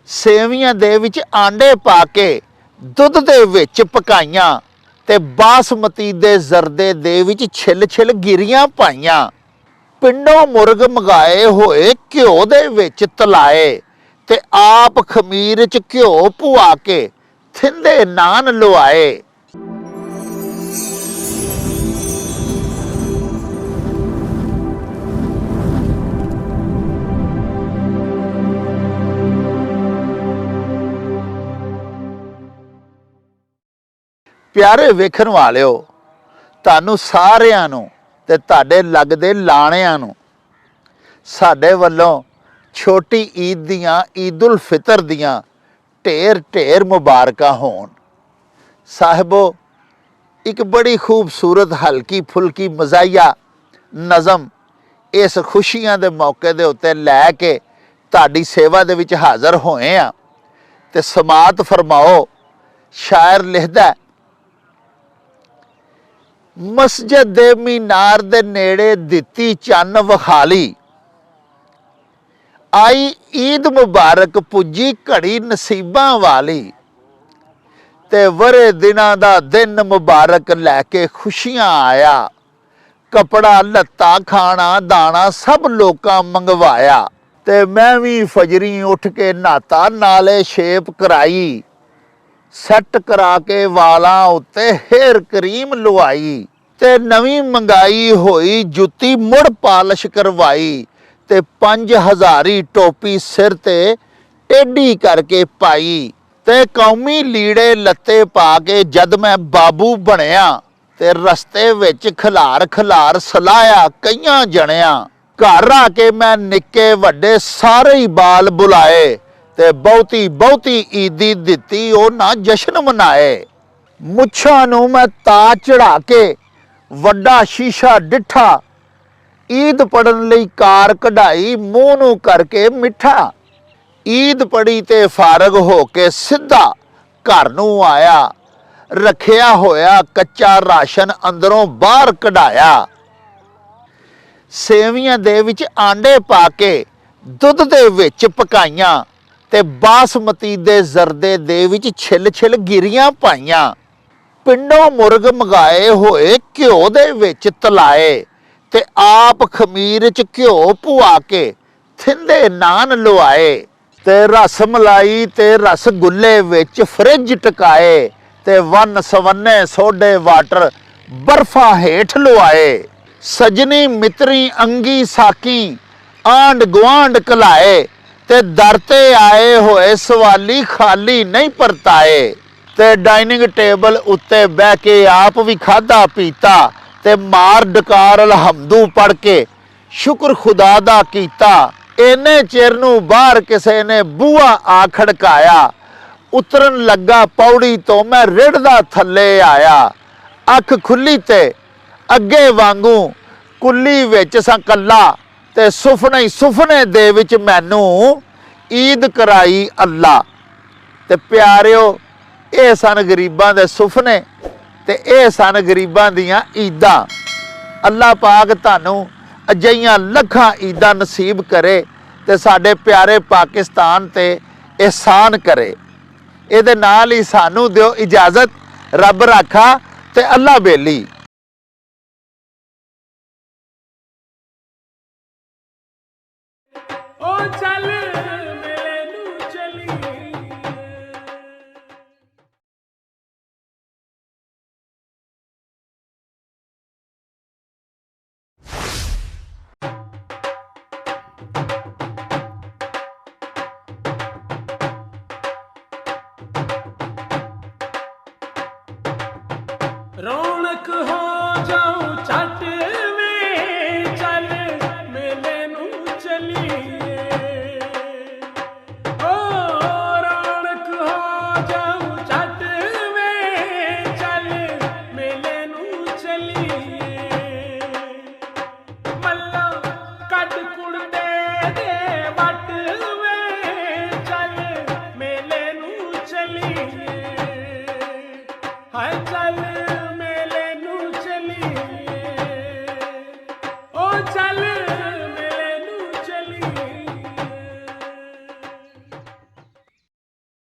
ਸੇਵੀਆਂ ਦੇ ਵਿੱਚ ਆਂਡੇ ਪਾ ਕੇ ਦੁੱਧ ਦੇ ਵਿੱਚ ਪਕਾਈਆਂ ਤੇ ਬਾਸਮਤੀ ਦੇ ਜ਼ਰਦੇ ਦੇ ਵਿੱਚ ਛਿਲ ਗਿਰੀਆਂ ਪਾਈਆਂ। ਪਿੰਡੋਂ ਮੁਰਗ ਮੰਗਾਏ ਹੋਏ ਘਿਓ ਦੇ ਵਿੱਚ ਤਲਾਏ ਤੇ ਆਪ ਖਮੀਰ 'ਚ ਘਿਓ ਪੁਆ ਕੇ ਥਿੰਦੇ ਨਾਨ ਲੁਆਏ। प्यारे वेखण वालिओ, तुहानूं सारिआं नूं ते तुहाडे लगदे लाणिआं नूं साडे वल्लों छोटी ईद दियां ईद उल फितर दियां ढेर मुबारकां होण। साहिबो, एक बड़ी खूबसूरत हल्की फुल्की मज़ाहिया नज़म इस खुशियां दे मौके दे उत्ते लैके तुहाडी सेवा दे विच हाज़र होए आ ते समात फरमाओ। शायर लिखदा है, मस्जिद दे मीनार दे नेड़े दिती चन्न वखाली, आई ईद मुबारक पुजी घड़ी नसीबां वाली। ते वरे दिनां दा दिन मुबारक लैके खुशियां आया, कपड़ा लत्ता खाना दाना सब लोकां मंगवाया। ते मैं भी फजरी उठ के नहाता नाले शेप कराई, सैट करा के वालां उत्ते हेयर क्रीम लुआई। ते नवी मंगाई होई जुत्ती मुड़ पालिश करवाई ते 5000 टोपी सिर ते टेढ़ी करके पाई। ते कौमी लीड़े लत्ते पा के जद मैं बाबू बनया ते रस्ते विच खलार सलाया कईयां जणियां। घर आके मैं निक्के वड्डे सारे ही बाल बुलाए ते बहुती ईदी दिती ओ ना जश्न मनाए। मुच्छां नूं मैं ताज चढ़ा के वड्डा शीशा डिठा, ईद पढ़न लई कार कढ़ाई मूँह नूं करके मिठा। ईद पढ़ी ते फारग हो के सिद्धा घर नूं आया, रखिया होया कच्चा राशन अंदरों बाहर कढ़ाया। सेवियां दे विच आंडे पा के दुध दे विच पकाइयां ते बासमती दे जरदे दे विच छिल गिरियां पाइयां। पिंडों मुर्ग मंगाए होए घिओ दे विच तलाए ते आप खमीर च घिओ पुआ के थिंदे नान लुआए। ते रस मलाई ते रसगुल्ले विच फ्रिज टकाए ते वन सवन्ने सोडे वाटर बर्फा हेठ लुआए। सजनी मित्री अंगी साकी आंड गुआंड कलाए ते दर ते आए होए सवाली खाली नहीं परताए। ते डाइनिंग टेबल उत्ते बह के आप भी खादा पीता ते मार डकार अलहमदू पढ़ के शुक्र खुदा दा कीता। इन्ने चिर नूं बाहर किसे ने बूहा आ खड़काया, उतरन लगा पौड़ी तो मैं रिड़दा थल्ले आया। अख खुली ते अगे वांगू कुल्ली विच सां कल्ला ते सुफने दे विच मैनू ईद कराई अल्लाह। ते प्यारिओ, ये सन गरीबां दे सुफने ते ये सन गरीबां दियां ईदां। अल्लाह पाक तुहानूं अजिहियां लखां ईदां नसीब करे ते साडे प्यारे पाकिस्तान ते एहसान करे। इहदे नाल ही सानूं दिओ इजाजत, रब राखा ते अल्लाह बेली। ओ चल मेरे नू चली। रौनक हो जाऊं चट